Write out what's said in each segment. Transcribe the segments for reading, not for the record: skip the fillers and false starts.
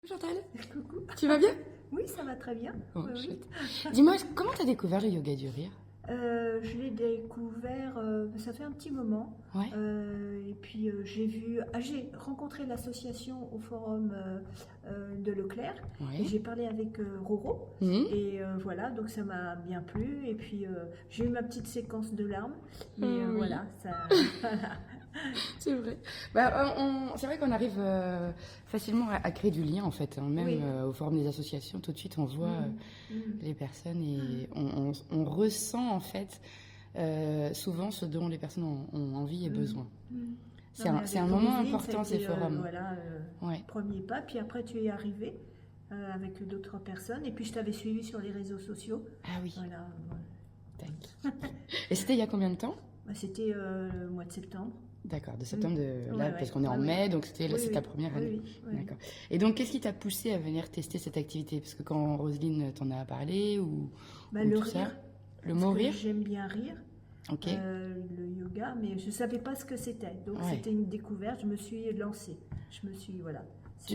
Chantal, Coucou. tu vas bien? Oui, ça va très bien. Oh, Oui, oui. chouette. Dis-moi, comment t'as découvert le yoga du rire? Je l'ai découvert, ça fait un petit moment. Ouais. Et puis j'ai rencontré l'association au forum de Leclerc et Ouais. j'ai parlé avec Roro. Mhm. Et voilà, donc ça m'a bien plu. Et puis j'ai eu ma petite séquence de larmes. Mais Oui, voilà, ça. Voilà. c'est vrai. C'est vrai qu'on arrive facilement à créer du lien en fait, hein. Même Oui. au forum des associations, tout de suite on voit Mhm. les personnes et on ressent en fait souvent ce dont les personnes ont envie et Mhm. besoin. Mhm. C'est Non, mais un avec moment Roselyne, ça a important ces été forums. voilà, Ouais. premier pas. Puis après, tu es arrivé avec d'autres personnes. Et puis, je t'avais suivi sur les réseaux sociaux. Ah oui. Voilà. Tac. Et c'était il y a combien de temps? Bah, c'était le mois de septembre. D'accord, de septembre, là, Ouais, parce ouais, qu'on est en ouais, mai, ouais. donc c'est Oui, ta oui. première année. Oui, oui, oui. D'accord. Et donc, qu'est-ce qui t'a poussé à venir tester cette activité? Parce que quand Roselyne t'en a parlé Bah, ou le tout ça, rire. le Parce mot que rire? j'aime bien rire. Ok. Le yoga, mais je ne savais pas ce que c'était. Donc, Ouais. c'était une découverte. Je me suis lancée. Je me suis, voilà.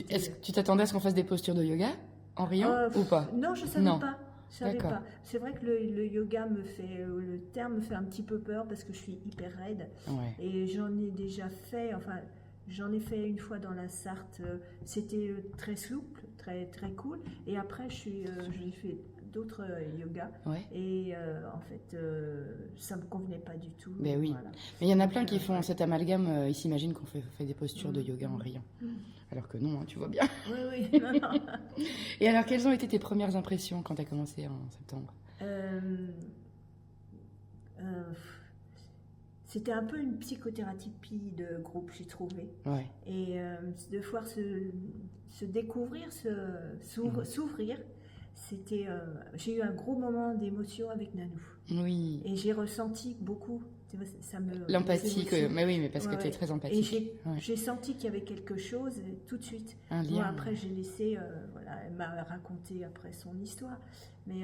Est-ce que tu t'attendais à ce qu'on fasse des postures de yoga en riant ou pas? Non, je savais Non. pas. Je savais D'accord. pas. C'est vrai que le yoga le terme me fait un petit peu peur parce que je suis hyper raide Ouais. et j'en ai déjà fait. Enfin, j'en ai fait une fois dans la Sarthe. C'était très souple, très très cool. Et après, j'ai fait d'autres yogas Ouais. et en fait, ça me convenait pas du tout. Ben oui. Voilà. Mais il y en a plein qui Ouais. font cet amalgame. Ils s'imaginent qu'on fait des postures de yoga en riant. Alors que non, hein, tu vois bien. Oui, oui. Non, non. Et alors, quelles ont été tes premières impressions quand tu as commencé en septembre? Euh, euh, C'était un peu une psychothérapie de groupe, j'ai trouvé. Ouais. Et de pouvoir se découvrir, s'ouvrir, j'ai eu un gros moment d'émotion avec Nanou. Oui. Et j'ai ressenti beaucoup, tu vois, L'empathie, les émotions. mais oui, mais parce que Ouais, tu es ouais. très Et empathique. Ouais. j'ai senti qu'il y avait quelque chose tout de suite. Un Moi, lien. après, j'ai laissé, voilà, elle m'a raconté après son histoire. Mais,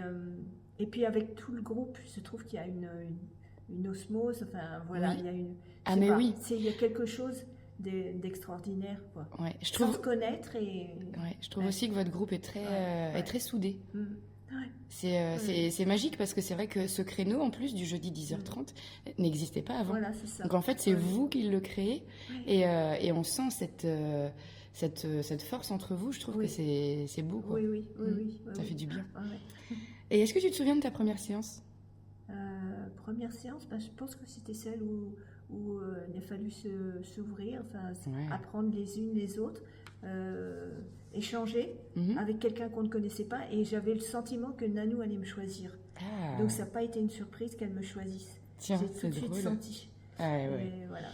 et puis avec tout le groupe, je trouve qu'il y a une osmose, enfin voilà, Oui. il y a une. Ah, Je sais mais pas, oui. il y a quelque chose d'extraordinaire, quoi. Ouais, je Sans trouve, se connaître et. ouais, je trouve Ouais. aussi que votre groupe est très, Ouais. est très soudé. Mm. Ouais. C'est magique parce que c'est vrai que ce créneau, en plus du jeudi 10h30, n'existait pas avant. Voilà, c'est ça. Donc en fait, c'est Ouais. vous qui le créez Ouais. et on sent cette force entre vous. Je trouve Oui. que c'est beau, quoi. Oui, oui, oui, Mm. oui, oui, Ça oui. fait du bien. Ouais. Et est-ce que tu te souviens de ta première séance? Première séance, bah, je pense que c'était celle où il a fallu s'ouvrir, enfin, Ouais. apprendre les unes les autres, échanger Mhm. avec quelqu'un qu'on ne connaissait pas. Et j'avais le sentiment que Nanou allait me choisir. Ah, Donc ça n'a pas été une surprise qu'elle me choisisse. tiens, J'ai tout c'est de suite drôle. senti. Ah, ouais. Et voilà.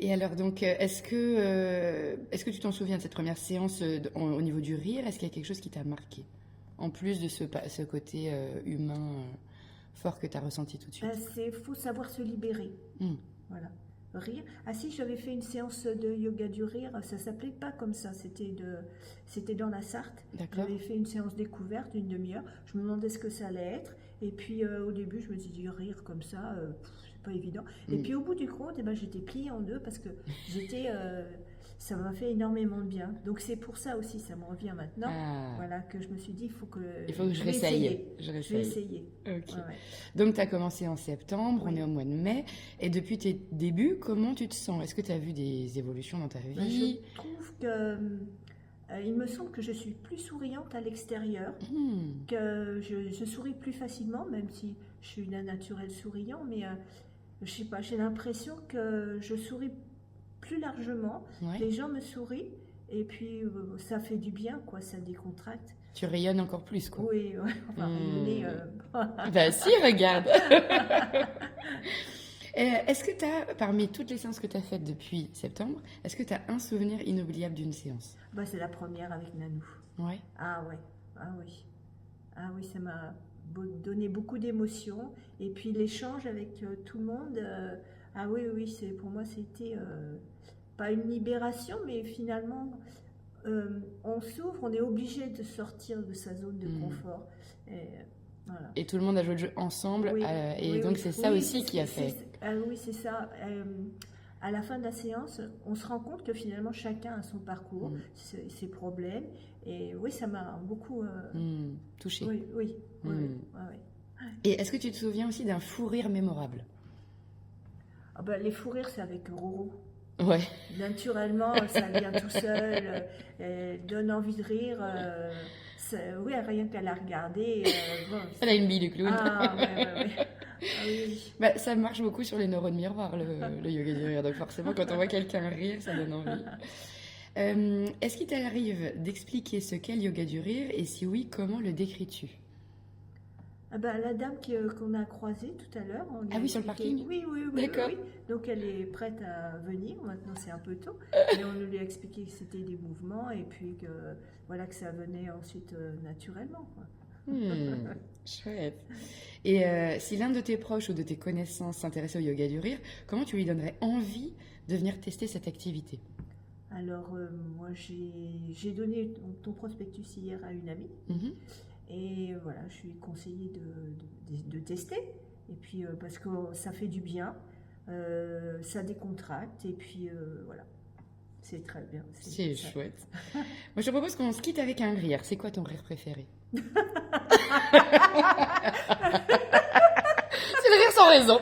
Et alors donc, est-ce que tu t'en souviens de cette première séance au niveau du rire? Est-ce qu'il y a quelque chose qui t'a marqué? En plus de ce côté humain fort que tu as ressenti tout de suite. C'est faut savoir se libérer. Mm. Voilà. Rire. Ah si, j'avais fait une séance de yoga du rire, ça s'appelait pas comme ça, c'était dans la Sarthe. D'accord. J'avais fait une séance découverte d'une demi-heure, je me demandais ce que ça allait être, et puis au début je me suis dit rire comme ça, c'est pas évident. Et puis au bout du compte, eh ben, j'étais pliée en deux parce que ça m'a fait énormément de bien. Donc c'est pour ça aussi, ça me revient maintenant, Ah. voilà, que je me suis dit, il faut que je vais réessaye. essayer. Je Je vais réessaye. essayer. Ok. Ouais, ouais. Donc tu as commencé en septembre, Oui. on est au mois de mai, et depuis tes débuts, comment tu te sens? Est-ce que tu as vu des évolutions dans ta Ben, vie? je trouve que il me semble que je suis plus souriante à l'extérieur, Hmm. que je souris plus facilement, même si je suis d'un naturel souriant, mais je sais pas, j'ai l'impression que je souris plus largement, Ouais. les gens me sourient, et puis ça fait du bien, quoi, ça décontracte. Tu rayonnes encore plus, quoi. Oui, ouais, enfin, rayonner, Bah si, regarde. Est-ce que tu as, parmi toutes les séances que tu as faites depuis septembre, est-ce que tu as un souvenir inoubliable d'une séance? bah, c'est la première avec Nanou. Ouais. Ah ouais, ah oui. Ah oui, ça m'a donné beaucoup d'émotions. Et puis l'échange avec tout le monde, ah oui, oui, pour moi c'était pas une libération, mais finalement on s'ouvre, on est obligé de sortir de sa zone de confort. Et, voilà. Et tout le monde a joué le jeu ensemble, Oui, et oui, donc oui. c'est ça Oui, aussi qui a fait. ah oui, c'est ça. à la fin de la séance, on se rend compte que finalement chacun a son parcours, ses problèmes. Et oui, ça m'a beaucoup touché. Oui, oui, oui, oui, oui. Et est-ce que tu te souviens aussi d'un fou rire mémorable? Ah ben, les fous rires, c'est avec Roro. Ouais. Naturellement, ça vient tout seul, donne envie de rire. Oui, rien qu'à la regarder. Bon, Elle a une bille du clown. ah, ouais, ouais, ouais. Ah, oui. Bah, ça marche beaucoup sur les neurones miroirs, le yoga du rire. Donc forcément, quand on voit quelqu'un rire, ça donne envie. Est-ce qu'il t'arrive d'expliquer ce qu'est le yoga du rire et si oui, comment le décris-tu? Ah ben, la dame qu'on a croisée tout à l'heure. Ah oui, sur le parking? Oui, oui, oui. D'accord. Oui. Donc elle est prête à venir. Maintenant, c'est un peu tôt. Mais on lui a expliqué que c'était des mouvements et puis que, voilà, que ça venait ensuite naturellement, quoi. Chouette. Et si l'un de tes proches ou de tes connaissances s'intéressait au yoga du rire, comment tu lui donnerais envie de venir tester cette activité? Alors, moi, j'ai donné ton prospectus hier à une amie. Et voilà, je lui ai conseillé de tester. Et puis, parce que ça fait du bien, ça décontracte. Et puis, voilà, c'est très bien. C'est chouette. Moi, je te propose qu'on se quitte avec un rire. C'est quoi ton rire préféré? C'est le rire sans raison.